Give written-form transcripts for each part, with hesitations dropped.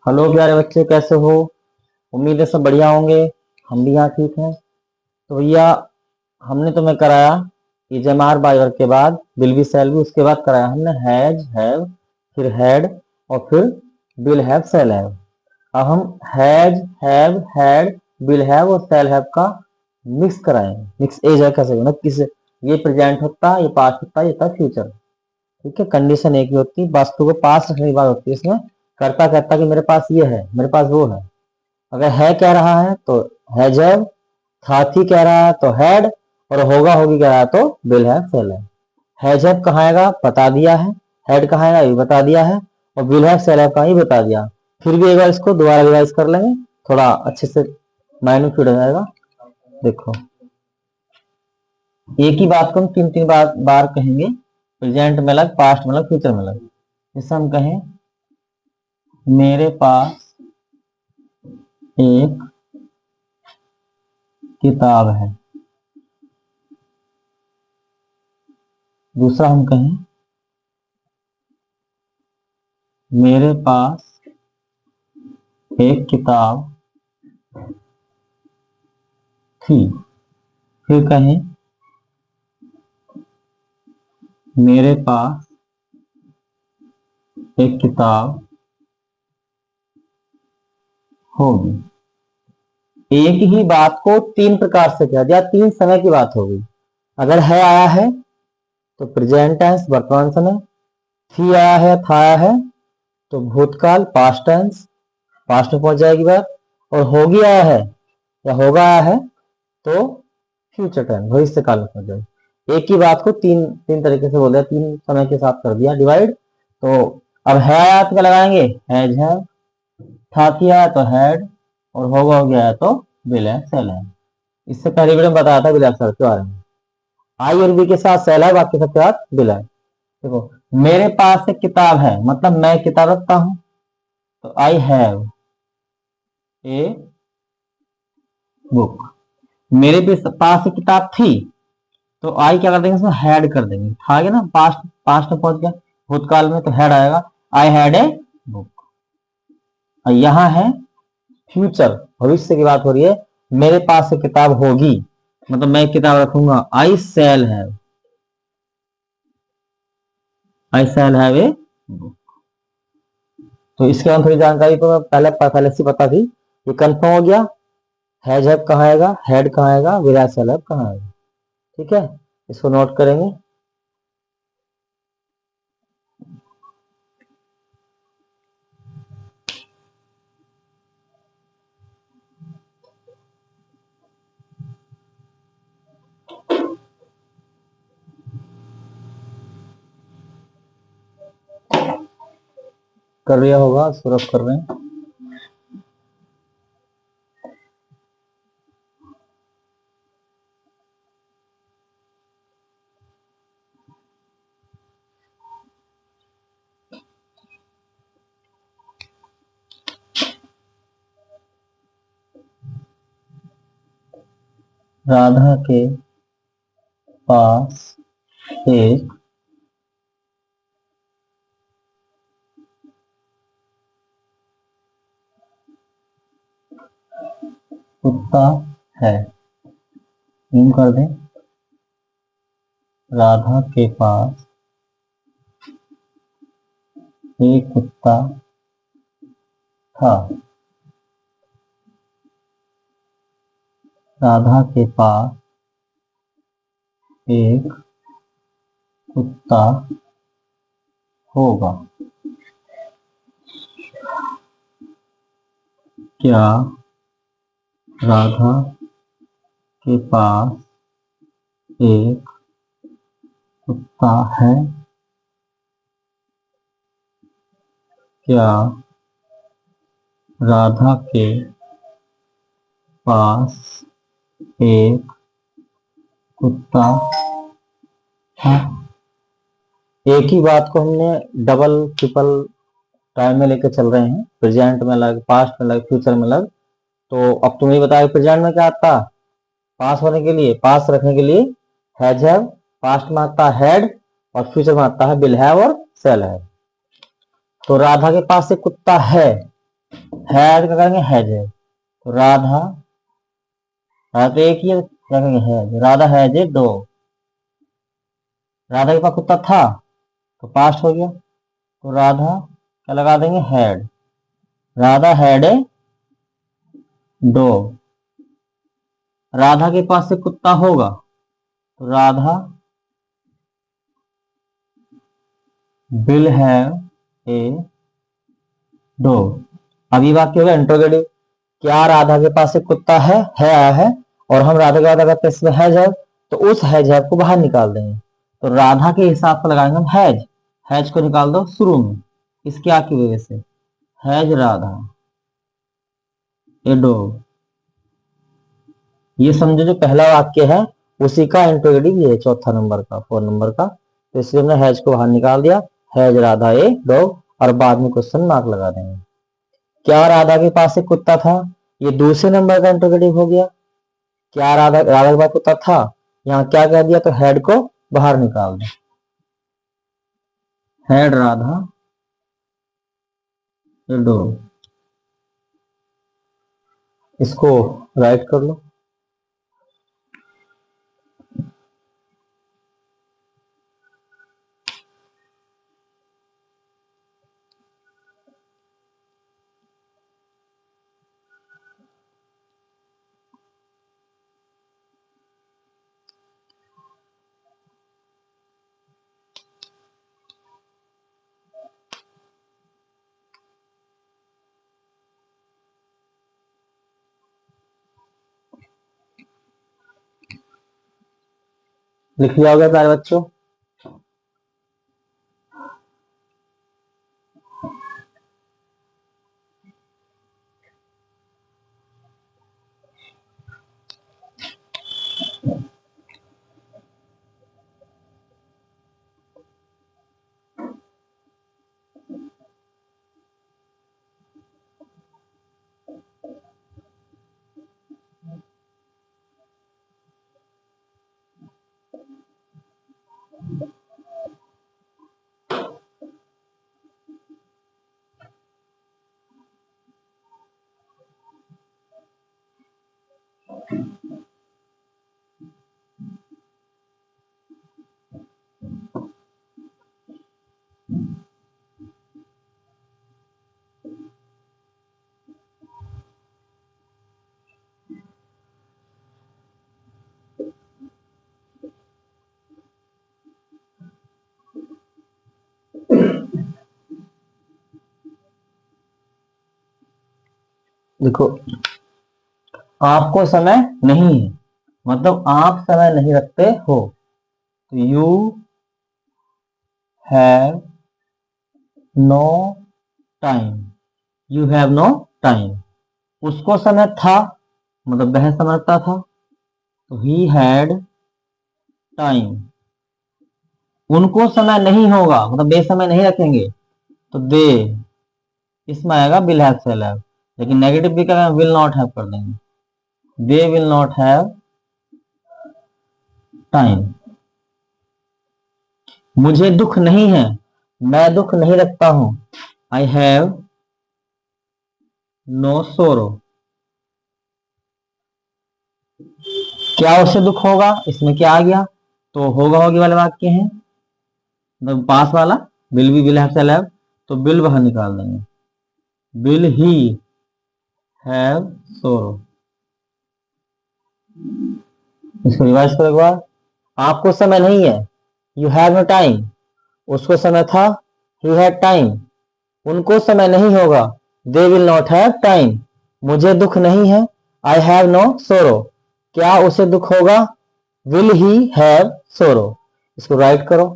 Hello प्यारे बच्चे, कैसे हो? उम्मीद है सब बढ़िया होंगे। हम भी यहाँ ठीक हैं। तो भैया, हमने तुम्हें कराया ये जमार बाई वर्ग के बाद विल बी शैल बी, उसके बाद कराया हमने हैज हैव, फिर हैड, और फिर विल हैव शैल हैव। अब हम has have had will have और शैल हैव का मिक्स कराएंगे। मिक्स एज है कैसे ना, किस ये प्रेजेंट होता है, ये पास्ट होता है, ये था फ्यूचर। ठीक है, कंडीशन एक ही होती है, वस्तु को पास रखने की बात होती है इसमें। करता कहता कि मेरे पास ये है, मेरे पास वो है। अगर है कह रहा है तो हैजव, था थी कह रहा है तो हैड, और होगा होगी कह रहा है तो विल हैव शैल हैव। हैजव कहाँ आएगा बता दिया है, हैड कहाँ आएगा ये बता दिया है, और विल हैव शैल हैव कहाँ ही बता दिया। फिर भी एक बार इसको दोबारा रिवाइज कर लेंगे, थोड़ा अच्छे से माइंड में फिट हो जाएगा। देखो, एक ही बात को हम तीन तीन बार कहेंगे। प्रेजेंट में अलग, पास्ट में अलग, फ्यूचर में अलग। जैसे हम कहें मेरे पास एक किताब है। दूसरा हम कहें मेरे पास एक किताब थी। फिर कहें मेरे पास एक किताब होगी। एक ही बात को तीन प्रकार से कह दिया, तीन समय की बात हो गई। अगर है आया है तो प्रेजेंट टेंस वर्तमान समय, थी आया है, था आया है तो भूतकाल पास्ट टेंस, पास्ट में पहुंच जाएगी बात। और होगी आया है या होगा आया है तो फ्यूचर टेंस भविष्य काल में पहुंच जाएगी। एक ही बात को तीन तीन तरीके से बोल दिया, तीन समय के साथ कर दिया डिवाइड। तो अब है आया तो क्या लगाएंगे, हैज है, था थी आया तो हैड, और होगा हो गया है तो विल है शैल है। इससे पहले वीडियो में बताया था विल है शैल के बारे में। आई और बी के साथ शैल है, बाकी सबके साथ विल है। देखो, मेरे पास एक किताब है मतलब मैं किताब रखता हूं, तो आई हैव ए बुक। मेरे पास एक किताब थी तो आई क्या कर देंगे, इसमें हैड कर देंगे। था गया ना, पास्ट पास्ट में पहुंच गया। भूतकाल में तो हैड आएगा, आई हैड ए बुक। और यहाँ है फ्यूचर, भविष्य की बात हो रही है। मेरे पास एक किताब होगी मतलब मैं एक किताब रखूंगा, आई शैल हैव ए बुक। तो इसके बाद थोड़ी जानकारी तो मैं पहले से पता थी, ये कंफर्म हो गया। हैज हैव कहाँ आएगा, हैड कहाँ आएगा, विल हैव शैल हैव कहाँ आएगा। ठीक है, इसको नोट करेंगे। कर लिया होगा, सौरभ कर रहे हैं। राधा के पास एक कुत्ता है। यूं कर दें, राधा के पास एक कुत्ता था। राधा के पास एक कुत्ता होगा। क्या राधा के पास एक कुत्ता है? क्या राधा के पास एक कुत्ता है? एक ही बात को हमने डबल ट्रिपल टाइम में लेकर चल रहे हैं, प्रेजेंट में अलग, पास्ट में अलग, फ्यूचर में अलग। तो अब तुम्हें बताया प्रेजेंट में क्या आता, पास होने के लिए, पास रखने के लिए हैज हैव, पास्ट में आता है हैड, और फ्यूचर में आता है विल हैव और शैल हैव। तो राधा के पास एक कुत्ता है, हैज क्या करेंगे, हैज है। तो राधा, राधा तो एक ही है, क्या करेंगे, has. Radha has a dog. Radha के पास कुत्ता था, तो पास्ट हो गया, तो राधा क्या लगा देंगे, had. Radha had a dog. Radha के पास से कुत्ता होगा, तो Radha will have a dog. अब ये वाक्य होगा इंट्रोगेटिव। क्या राधा के पास एक कुत्ता है आया है, और हम राधा के बाद अगर इसमें हैज है, तो उस हैज है को बाहर निकाल देंगे। तो राधा के हिसाब से लगाएंगे हम हैज। हैज को निकाल दो शुरू में, इस क्या की वजह से, हैज राधा ए डॉग। ये समझो जो पहला वाक्य है उसी का इंट्रोगेटिव ये है, चौथा नंबर का, 4 नंबर का। तो इसलिए हमने हैज को बाहर निकाल दिया, हैज राधा ए डॉग, और बाद में क्वेश्चन मार्क लगा देंगे। क्या राधा के पास एक कुत्ता था, ये दूसरे नंबर का इंट्रोगेटिव हो गया। क्या राधा के पास कुत्ता था, यहाँ क्या कह दिया, तो हेड को बाहर निकाल दो, हेड राधा ए डॉग। इसको राइट कर लो। लिख लिया होगा प्यारे बच्चों। देखो, आपको समय नहीं है, मतलब आप समय नहीं रखते हो, तो you have no time. You have no time. उसको समय था, मतलब वह समय रखता था, तो ही हैड टाइम। उनको समय नहीं होगा, मतलब वे समय नहीं रखेंगे, तो दे, इसमें आएगा विल हैव शैल हैव। लेकिन नेगेटिव भी क्या, विल नॉट हैव कर देंगे, they will not have time. मुझे दुख नहीं है, मैं दुख नहीं रखता हूं, आई हैव नो सोरो। क्या उससे दुख होगा, इसमें क्या आ गया, तो होगा होगी वाले वाक्य हैं, मतलब पास वाला, विल भी विल हैव शैल हैव, तो विल बाहर निकाल देंगे, विल ही हैव सोरो। इसको रिवाइज करो एक बार। आपको समय नहीं है, यू हैव नो टाइम। उसको समय था, ही हैड टाइम। उनको समय नहीं होगा, they will not have time. मुझे दुख नहीं है, आई हैव नो सोरो। क्या उसे दुख होगा, विल ही हैव सोरो। इसको राइट करो।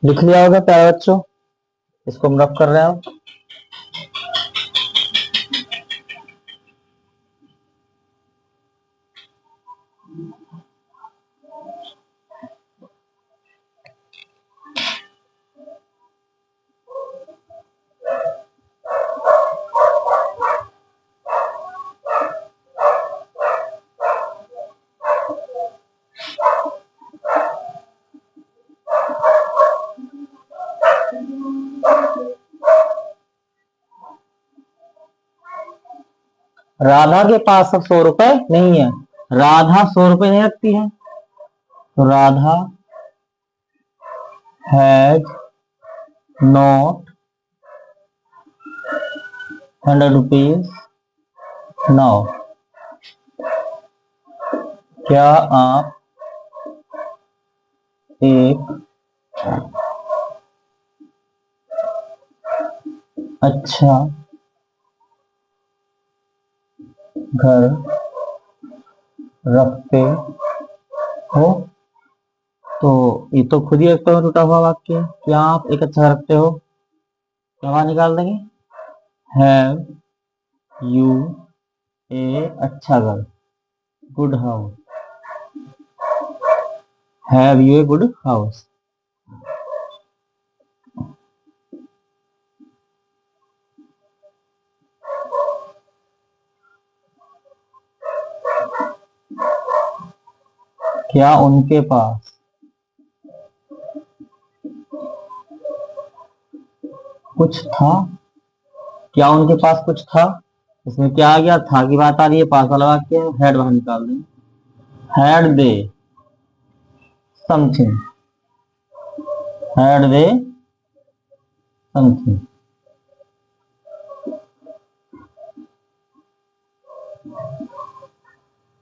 लिख लिया होगा प्यारे बच्चों, इसको हम रब कर रहे हैं। राधा के पास अब 100 रुपए नहीं है। राधा 100 रुपए नहीं रखती है, तो Radha has not 100 rupees now. क्या आप एक अच्छा घर रखते हो? तो ये तो खुद ही एक तो टूटा हुआ वाक्य है। क्या आप एक अच्छा घर रखते हो, क्या वहां निकाल देंगे? हैव यू ए अच्छा घर, good house. Have U a good house. क्या उनके पास कुछ था? क्या उनके पास कुछ था? इसमें क्या आ गया? था की बात आ रही है, पास वाला वाक्य है, हैड बाहर निकाल दें। Had they something, had they something.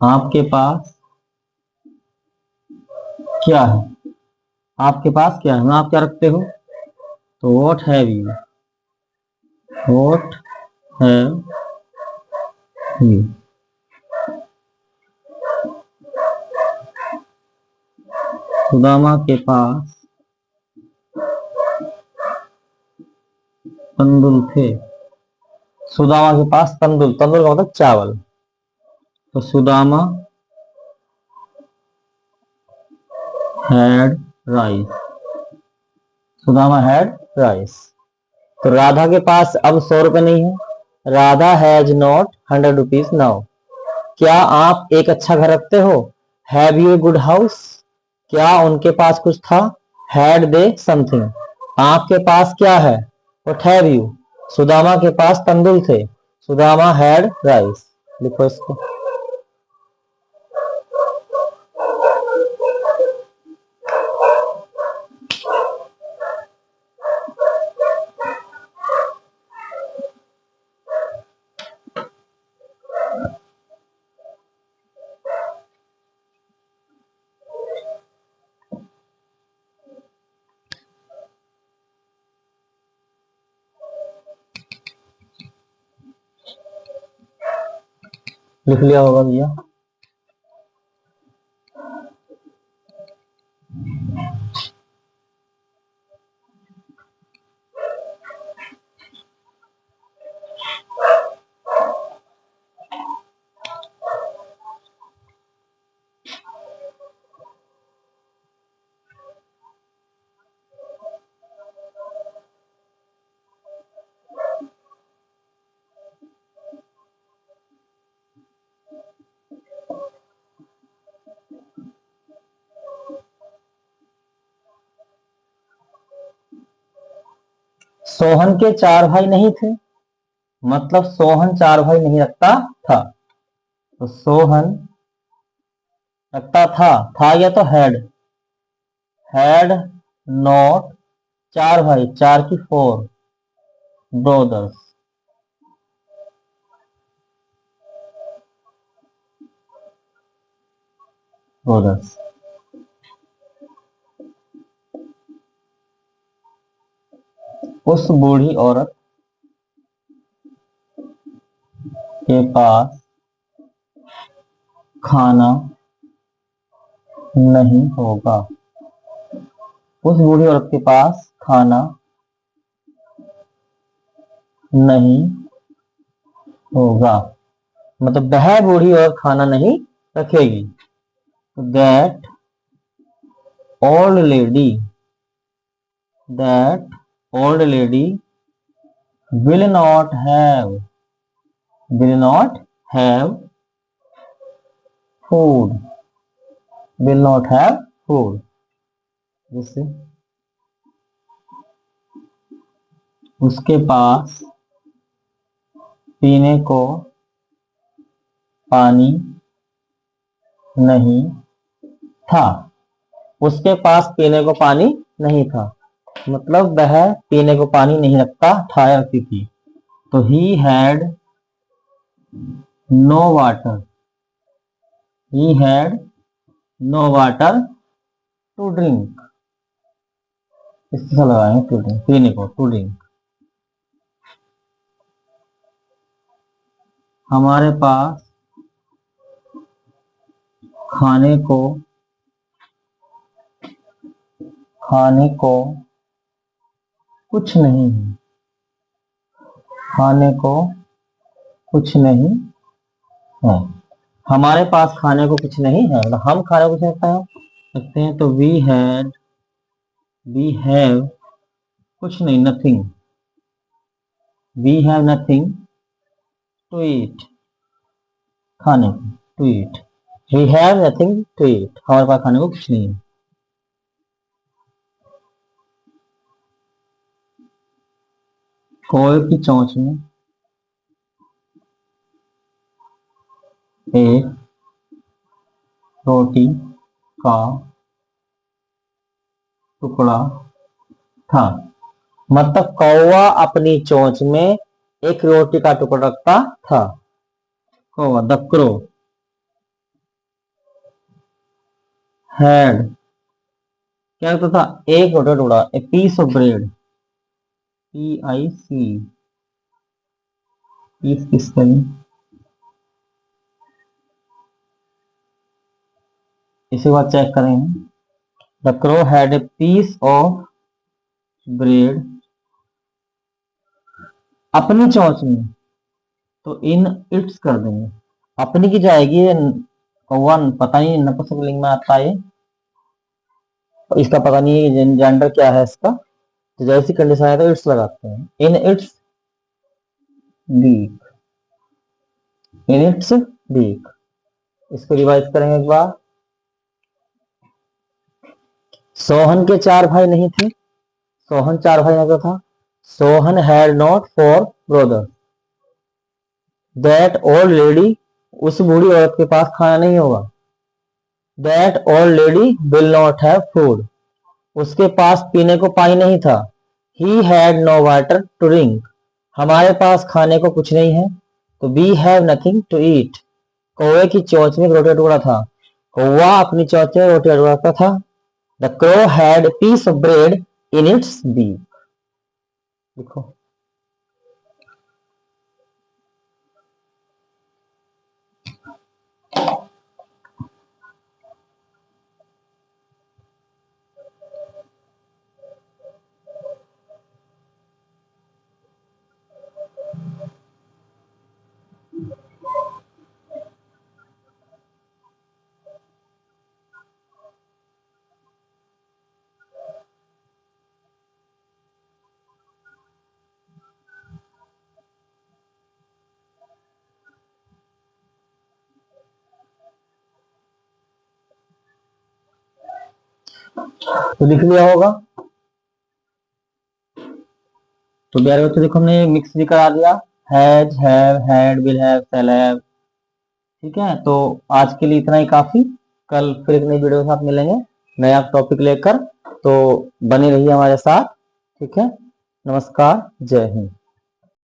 आपके पास क्या है? आपके पास क्या है, आप क्या रखते हो? तो what have you, what have you. Sudama के पास तंदुल थे। सुदामा के पास तंदुल, तंदुल का मतलब चावल। तो Sudama had rice, Sudama had rice. तो राधा के पास अब 100 रुपए नहीं है। Radha has not 100 rupees now. क्या आप एक अच्छा घर रखते हो? Have U a good house. क्या उनके पास कुछ था? Had they something. आपके पास क्या है? What have you. सुदामा के पास तंदुल थे। Sudama had rice. लिखो इसको। लिख लिया होगा भैया। सोहन के 4 भाई नहीं थे, मतलब सोहन 4 भाई नहीं रखता था। तो सोहन रखता था या तो हैड नॉट 4 भाई, 4 की 4 ब्रोदर्स, ब्रोदर्स। उस बूढ़ी औरत के पास खाना नहीं होगा। उस बूढ़ी औरत के पास खाना नहीं होगा, मतलब वह बूढ़ी औरत खाना नहीं रखेगी। That old lady, that old lady will not have, will not have food, will not have food। जैसे उसके पास पीने को पानी नहीं था, उसके पास पीने को पानी नहीं था, मतलब वह पीने को पानी नहीं रखता था या रखती थी। तो he had no water, he had no water to drink, इससे लगाएंगे टू ड्रिंक, पीने को टू ड्रिंक। हमारे पास खाने को कुछ नहीं है, खाने को कुछ नहीं है, हमारे पास खाने को कुछ नहीं है, मतलब हम खाने को कुछ रखते हैं। तो वी हैव कुछ नहीं, nothing, we have nothing to eat, खाने को to eat, we have nothing to eat, हमारे पास खाने को कुछ नहीं है। कोए की चोंच में एक रोटी का टुकड़ा था, मतलब कौवा अपनी चोंच में एक रोटी का टुकड़ा रखता था। कौवा, द क्रो हैड क्या रखता था, एक रोटी का टुकड़ा, a piece of bread, PIC, piece किसका नहीं, इसी बात चेक करेंगे। The crow had a piece of bread अपनी चोंच में, तो इन इट्स कर देंगे, अपनी की जाएगी, कौवा पता नहीं नपुंसकलिंग में आता है, इसका पता नहीं है जेंडर क्या है इसका, तो जैसी कंडीशन आए तो इट्स लगाते हैं। In its beak, in its beak, इसको रिवाइज करेंगे एक बार। सोहन के 4 भाई नहीं थे, सोहन 4 भाई नहीं था, Sohan had not 4 brother, that old lady, उस बूढ़ी औरत के पास खाना नहीं होगा, that old lady will not have food, उसके पास पीने को पानी नहीं था, he had no water to drink, हमारे पास खाने को कुछ नहीं है, तो we have nothing to eat, कौवे की चोंच में रोटी का टुकड़ा था, कौवा अपनी चोंच में रोटी का टुकड़ा रखता था। The crow had piece of bread in its beak. देखो तो लिख लिया होगा। तो प्यारे बच्चों देखो हमने मिक्स भी करा दिया, has, have, had, will have, shall have. ठीक है, तो आज के लिए इतना ही काफी, कल फिर एक नई वीडियो के साथ मिलेंगे नया टॉपिक लेकर, तो बने रहिए हमारे साथ। ठीक है, नमस्कार, जय हिंद।